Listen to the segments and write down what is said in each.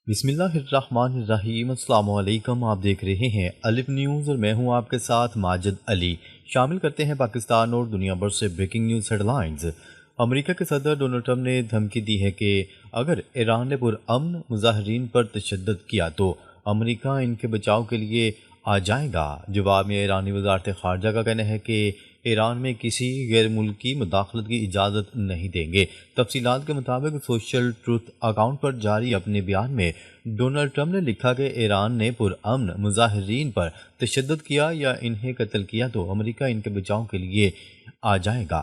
بسم اللہ الرحمن الرحیم۔ السلام علیکم، آپ دیکھ رہے ہیں الف نیوز اور میں ہوں آپ کے ساتھ ماجد علی۔ شامل کرتے ہیں پاکستان اور دنیا بھر سے بریکنگ نیوز ہیڈ لائنز۔ امریکہ کے صدر ڈونلڈ ٹرمپ نے دھمکی دی ہے کہ اگر ایران نے پرامن مظاہرین پر تشدد کیا تو امریکہ ان کے بچاؤ کے لیے آ جائے گا۔ جواب میں ایرانی وزارت خارجہ کا کہنا ہے کہ ایران میں کسی غیر ملکی مداخلت کی اجازت نہیں دیں گے۔ تفصیلات کے مطابق سوشل ٹروتھ اکاؤنٹ پر جاری اپنے بیان میں ڈونلڈ ٹرمپ نے لکھا کہ ایران نے پرامن مظاہرین پر تشدد کیا یا انہیں قتل کیا تو امریکہ ان کے بچاؤ کے لیے آ جائے گا۔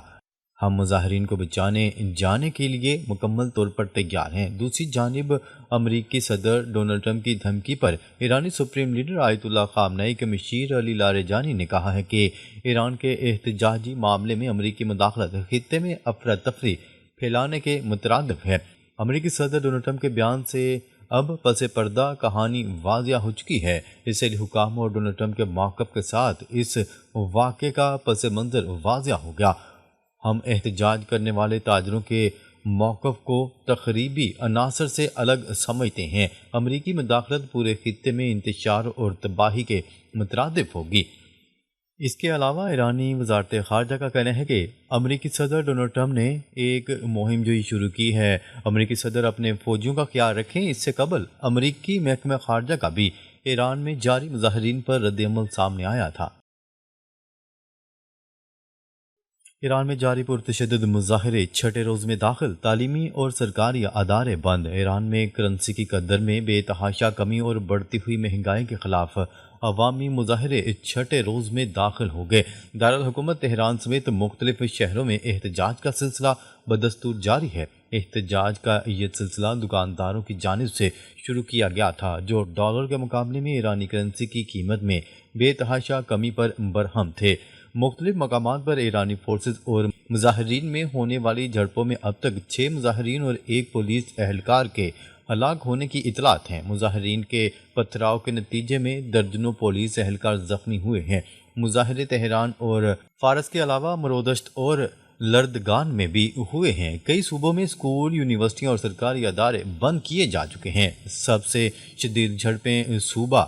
ہم مظاہرین کو بچانے جانے کے لیے مکمل طور پر تیار ہیں۔ دوسری جانب امریکی صدر ڈونلڈ ٹرمپ کی دھمکی پر ایرانی سپریم لیڈر آیت اللہ خامنئی کے مشیر علی لاریجانی نے کہا ہے کہ ایران کے احتجاجی معاملے میں امریکی مداخلت خطے میں افراتفری پھیلانے کے مترادف ہے۔ امریکی صدر ڈونلڈ ٹرمپ کے بیان سے اب پس پردہ کہانی واضح ہو چکی ہے۔ اسرائیلی حکام اور ڈونلڈ ٹرمپ کے موقف کے ساتھ اس واقعے کا پس منظر واضح ہو گیا۔ ہم احتجاج کرنے والے تاجروں کے موقف کو تخریبی عناصر سے الگ سمجھتے ہیں۔ امریکی مداخلت پورے خطے میں انتشار اور تباہی کے مترادف ہوگی۔ اس کے علاوہ ایرانی وزارت خارجہ کا کہنا ہے کہ امریکی صدر ڈونلڈ ٹرمپ نے ایک مہم جوئی شروع کی ہے۔ امریکی صدر اپنے فوجیوں کا خیال رکھیں۔ اس سے قبل امریکی محکمہ خارجہ کا بھی ایران میں جاری مظاہرین پر رد عمل سامنے آیا تھا۔ ایران میں جاری پرتشدد مظاہرے چھٹے روز میں داخل، تعلیمی اور سرکاری ادارے بند۔ ایران میں کرنسی کی قدر میں بے تحاشا کمی اور بڑھتی ہوئی مہنگائی کے خلاف عوامی مظاہرے چھٹے روز میں داخل ہو گئے۔ دارالحکومت تہران سمیت مختلف شہروں میں احتجاج کا سلسلہ بدستور جاری ہے۔ احتجاج کا یہ سلسلہ دکانداروں کی جانب سے شروع کیا گیا تھا جو ڈالر کے مقابلے میں ایرانی کرنسی کی قیمت میں بے تحاشا کمی پر برہم تھے۔ مختلف مقامات پر ایرانی فورسز اور مظاہرین میں ہونے والی جھڑپوں میں اب تک 6 مظاہرین اور ایک پولیس اہلکار کے ہلاک ہونے کی اطلاعات ہیں۔ مظاہرین کے پتھراؤ کے نتیجے میں درجنوں پولیس اہلکار زخمی ہوئے ہیں۔ مظاہرے تہران اور فارس کے علاوہ مرودشت اور لردگان میں بھی ہوئے ہیں۔ کئی صوبوں میں اسکول، یونیورسٹیاں اور سرکاری ادارے بند کیے جا چکے ہیں۔ سب سے شدید جھڑپیں صوبہ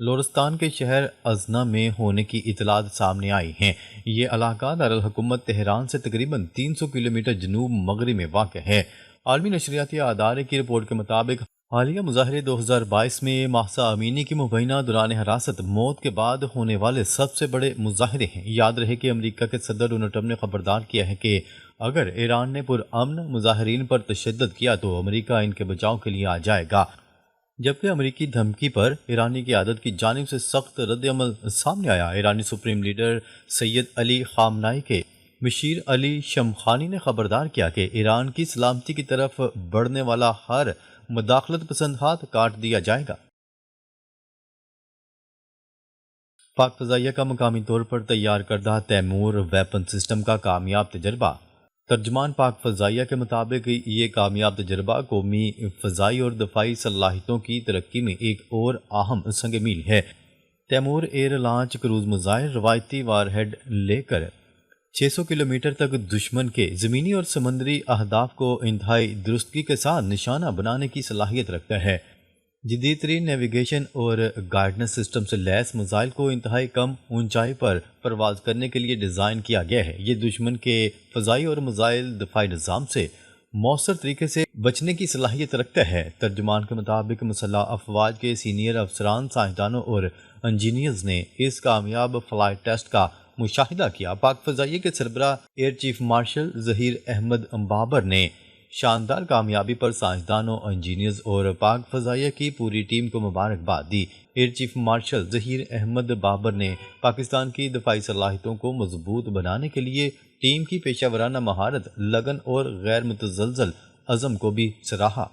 لورستان کے شہر ازنا میں ہونے کی اطلاعات سامنے آئی ہیں۔ یہ علاقہ دارالحکومت تہران سے تقریباً 300 کلومیٹر جنوب مغرب میں واقع ہے۔ عالمی نشریاتی ادارے کی رپورٹ کے مطابق حالیہ مظاہرے 2022 میں مہسا امینی کی مبینہ دوران حراست موت کے بعد ہونے والے سب سے بڑے مظاہرے ہیں۔ یاد رہے کہ امریکہ کے صدر ڈونلڈ ٹرمپ نے خبردار کیا ہے کہ اگر ایران نے پرامن مظاہرین پر تشدد کیا تو امریکہ ان کے بچاؤ کے لیے آ جائے گا، جبکہ امریکی دھمکی پر ایرانی قیادت کی جانب سے سخت رد عمل سامنے آیا۔ ایرانی سپریم لیڈر سید علی خامنئی کے مشیر علی شمخانی نے خبردار کیا کہ ایران کی سلامتی کی طرف بڑھنے والا ہر مداخلت پسند ہاتھ کاٹ دیا جائے گا۔ پاک فضائیہ کا مقامی طور پر تیار کردہ تیمور ویپن سسٹم کا کامیاب تجربہ۔ ترجمان پاک فضائیہ کے مطابق یہ کامیاب تجربہ قومی فضائی اور دفاعی صلاحیتوں کی ترقی میں ایک اور اہم سنگ میل ہے۔ Taimoor air launch cruise missile روایتی وار ہیڈ لے کر 600 کلومیٹر تک دشمن کے زمینی اور سمندری اہداف کو انتہائی درستگی کے ساتھ نشانہ بنانے کی صلاحیت رکھتا ہے۔ جدید ترین نیویگیشن اور گائیڈنس سسٹم سے لیس میزائل کو انتہائی کم اونچائی پر پرواز کرنے کے لیے ڈیزائن کیا گیا ہے۔ یہ دشمن کے فضائی اور میزائل دفاعی نظام سے مؤثر طریقے سے بچنے کی صلاحیت رکھتا ہے۔ ترجمان کے مطابق مسلح افواج کے سینئر افسران، سائنسدانوں اور انجینئرز نے اس کامیاب فلائٹ ٹیسٹ کا مشاہدہ کیا۔ پاک فضائیہ کے سربراہ air chief marshal Zaheer Ahmed Babar نے شاندار کامیابی پر سائنسدانوں، انجینئرز اور پاک فضائیہ کی پوری ٹیم کو مبارکباد دی۔ Air chief marshal Zaheer Ahmed Babar نے پاکستان کی دفاعی صلاحیتوں کو مضبوط بنانے کے لیے ٹیم کی پیشہ ورانہ مہارت، لگن اور غیر متزلزل عزم کو بھی سراہا۔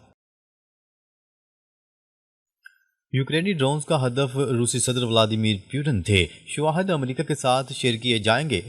یوکرینی ڈرونز کا ہدف روسی صدر ولادیمیر پوٹن تھے، شواہد امریکہ کے ساتھ شیئر کیے جائیں گے۔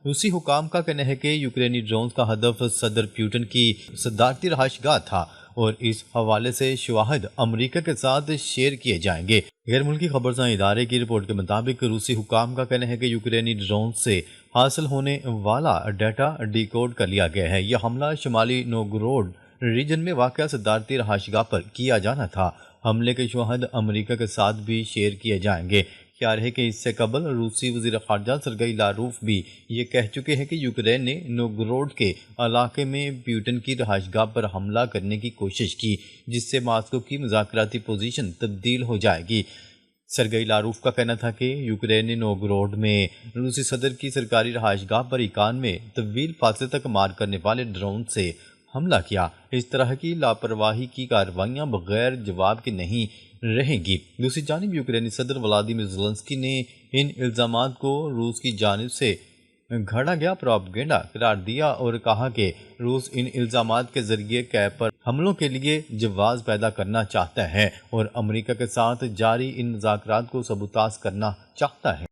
روسی حکام کا کہنا ہے کہ یوکرینی ڈرونز کا ہدف صدر پوٹن کی صدارتی رہائش گاہ تھا اور اس حوالے سے شواہد امریکہ کے ساتھ شیئر کیے جائیں گے۔ غیر ملکی خبرساں ادارے کی رپورٹ کے مطابق روسی حکام کا کہنا ہے کہ یوکرینی ڈرونز سے حاصل ہونے والا ڈیٹا ڈی کوڈ کر لیا گیا ہے۔ یہ حملہ شمالی نوگورود ریجن میں واقع صدارتی رہائش گاہ پر کیا جانا تھا۔ حملے کے شواہد امریکہ کے ساتھ بھی شیئر کیے جائیں گے۔ خیال ہے کہ اس سے قبل روسی وزیر خارجہ سرگئی لاروف بھی یہ کہہ چکے ہیں کہ یوکرین نے نوگروڈ کے علاقے میں پیوٹن کی رہائش گاہ پر حملہ کرنے کی کوشش کی، جس سے ماسکو کی مذاکراتی پوزیشن تبدیل ہو جائے گی۔ سرگئی لاروف کا کہنا تھا کہ یوکرین نے نوگروڈ میں روسی صدر کی سرکاری رہائش گاہ پر ایکان میں طویل فاصلے تک مار کرنے والے ڈرون سے حملہ کیا۔ اس طرح کی لاپرواہی کی کارروائیاں بغیر جواب کے نہیں رہیں گی۔ دوسری جانب یوکرینی صدر ولادیمیر زیلنسکی نے ان الزامات کو روس کی جانب سے گھڑا گیا پروپیگنڈا قرار دیا اور کہا کہ روس ان الزامات کے ذریعے کیف پر حملوں کے لیے جواز پیدا کرنا چاہتا ہے اور امریکہ کے ساتھ جاری ان مذاکرات کو سبوتاژ کرنا چاہتا ہے۔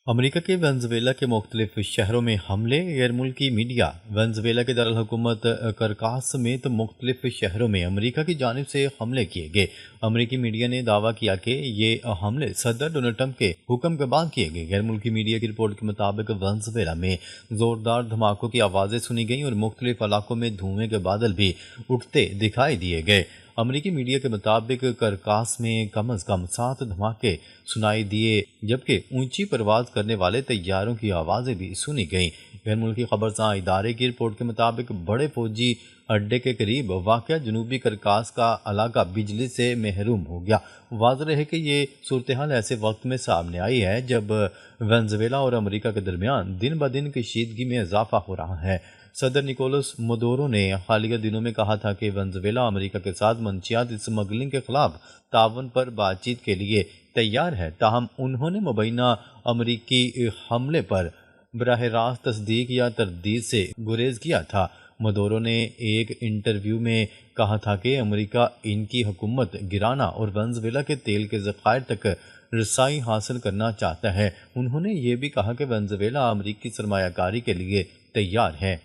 امریکہ کے وینزویلا کے مختلف شہروں میں حملے، غیر ملکی میڈیا۔ وینزویلا کے دارالحکومت کرکاس سمیت مختلف شہروں میں امریکہ کی جانب سے حملے کیے گئے۔ امریکی میڈیا نے دعویٰ کیا کہ یہ حملے صدر ڈونلڈ ٹرمپ کے حکم کے بعد کیے گئے۔ غیر ملکی میڈیا کی رپورٹ کے مطابق وینزویلا میں زوردار دھماکوں کی آوازیں سنی گئیں اور مختلف علاقوں میں دھوئیں کے بادل بھی اٹھتے دکھائی دیے گئے۔ امریکی میڈیا کے مطابق کرکاس میں کم از کم 7 دھماکے سنائی دیے، جبکہ اونچی پرواز کرنے والے طیاروں کی آوازیں بھی سنی گئیں۔ غیر ملکی خبرساں ادارے کی رپورٹ کے مطابق بڑے فوجی اڈے کے قریب واقع جنوبی کرکاس کا علاقہ بجلی سے محروم ہو گیا۔ واضح ہے کہ یہ صورتحال ایسے وقت میں سامنے آئی ہے جب وینزویلا اور امریکہ کے درمیان دن بدن کشیدگی میں اضافہ ہو رہا ہے۔ صدر نکولس مدورو نے حالیہ دنوں میں کہا تھا کہ وینزویلا امریکہ کے ساتھ منشیات اسمگلنگ کے خلاف تعاون پر بات چیت کے لیے تیار ہے، تاہم انہوں نے مبینہ امریکی حملے پر براہ راست تصدیق یا تردید سے گریز کیا تھا۔ مدورو نے ایک انٹرویو میں کہا تھا کہ امریکہ ان کی حکومت گرانا اور وینزویلا کے تیل کے ذخائر تک رسائی حاصل کرنا چاہتا ہے۔ انہوں نے یہ بھی کہا کہ وینزویلا امریکی سرمایہ کاری کے لیے تیار ہے۔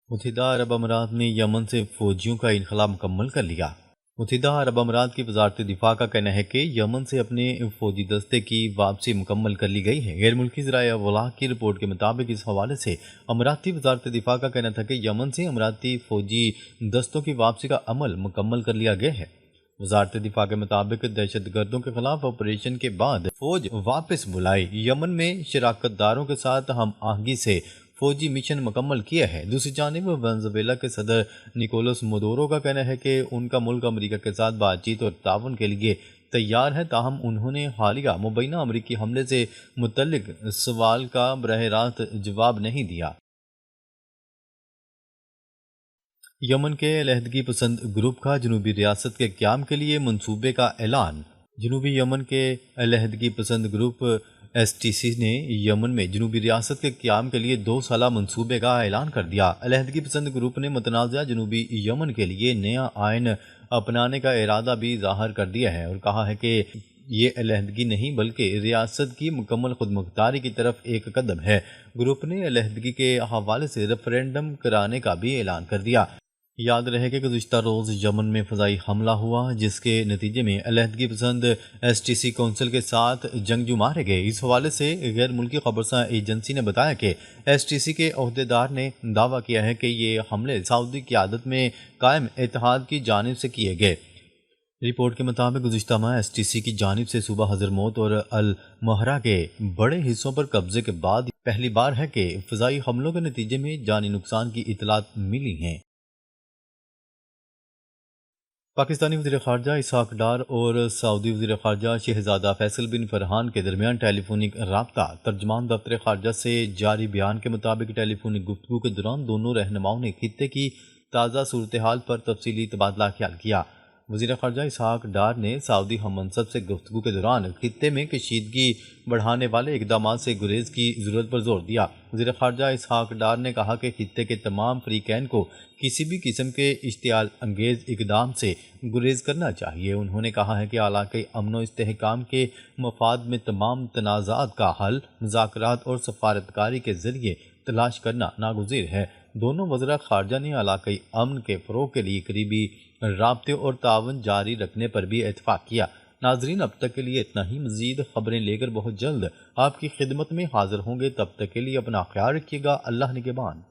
متحدہ عرب امارات نے یمن سے فوجیوں کا انخلا مکمل کر لیا۔ متحدہ عرب امارات کی وزارت دفاع کا کہنا ہے کہ یمن سے اپنے فوجی دستے کی واپسی مکمل کر لی گئی ہے۔ غیر ملکی ذرائع ابلاغ کی رپورٹ کے مطابق اس حوالے سے اماراتی وزارت دفاع کا کہنا تھا کہ یمن سے اماراتی فوجی دستوں کی واپسی کا عمل مکمل کر لیا گیا ہے۔ وزارت دفاع کے مطابق دہشت گردوں کے خلاف آپریشن کے بعد فوج واپس بلائی یمن میں شراکت داروں کے ساتھ ہم آہنگی سے فوجی مشن مکمل کیا ہے۔ دوسری جانب وینزویلا کے صدر نکولس مدورو کا کہنا ہے کہ ان کا ملک امریکہ کے ساتھ بات چیت اور تعاون کے لیے تیار ہے، تاہم انہوں نے حالیہ مبینہ امریکی حملے سے متعلق سوال کا براہ راست جواب نہیں دیا۔ یمن کے علیحدگی پسند گروپ کا جنوبی ریاست کے قیام کے لیے منصوبے کا اعلان۔ جنوبی یمن کے علیحدگی پسند گروپ ایس ٹی سی نے یمن میں جنوبی ریاست کے قیام کے لیے 2 سالہ منصوبے کا اعلان کر دیا۔ علیحدگی پسند گروپ نے متنازع جنوبی یمن کے لیے نیا آئین اپنانے کا ارادہ بھی ظاہر کر دیا ہے اور کہا ہے کہ یہ علیحدگی نہیں بلکہ ریاست کی مکمل خود مختاری کی طرف ایک قدم ہے۔ گروپ نے علیحدگی کے حوالے سے ریفرینڈم کرانے کا بھی اعلان کر دیا۔ یاد رہے کہ گزشتہ روز یمن میں فضائی حملہ ہوا جس کے نتیجے میں علیحدگی پسند ایس ٹی سی کونسل کے ساتھ جنگجو مارے گئے۔ اس حوالے سے غیر ملکی خبرساں ایجنسی نے بتایا کہ ایس ٹی سی کے عہدیدار نے دعویٰ کیا ہے کہ یہ حملے سعودی قیادت میں قائم اتحاد کی جانب سے کیے گئے۔ رپورٹ کے مطابق گزشتہ ماہ ایس ٹی سی کی جانب سے صوبہ حضرموت اور المہرہ کے بڑے حصوں پر قبضے کے بعد پہلی بار ہے کہ فضائی حملوں کے نتیجے میں جانی نقصان کی اطلاعات ملی ہیں۔ پاکستانی وزیر خارجہ اسحاق ڈار اور سعودی وزیر خارجہ شہزادہ فیصل بن فرحان کے درمیان ٹیلی فونک رابطہ۔ ترجمان دفتر خارجہ سے جاری بیان کے مطابق ٹیلی فونک گفتگو کے دوران دونوں رہنماؤں نے خطے کی تازہ صورتحال پر تفصیلی تبادلہ خیال کیا۔ وزیر خارجہ اسحاق ڈار نے سعودی ہم منصب سے گفتگو کے دوران خطے میں کشیدگی بڑھانے والے اقدامات سے گریز کی ضرورت پر زور دیا۔ وزیر خارجہ اسحاق ڈار نے کہا کہ خطے کے تمام فریقین کو کسی بھی قسم کے اشتعال انگیز اقدام سے گریز کرنا چاہیے۔ انہوں نے کہا ہے کہ علاقائی امن و استحکام کے مفاد میں تمام تنازعات کا حل مذاکرات اور سفارتکاری کے ذریعے تلاش کرنا ناگزیر ہے۔ دونوں وزراء خارجہ نے علاقائی امن کے فروغ کے لیے قریبی رابطے اور تعاون جاری رکھنے پر بھی اتفاق کیا۔ ناظرین، اب تک کے لیے اتنا ہی۔ مزید خبریں لے کر بہت جلد آپ کی خدمت میں حاضر ہوں گے۔ تب تک کے لیے اپنا خیال رکھیے گا۔ اللہ نگہبان۔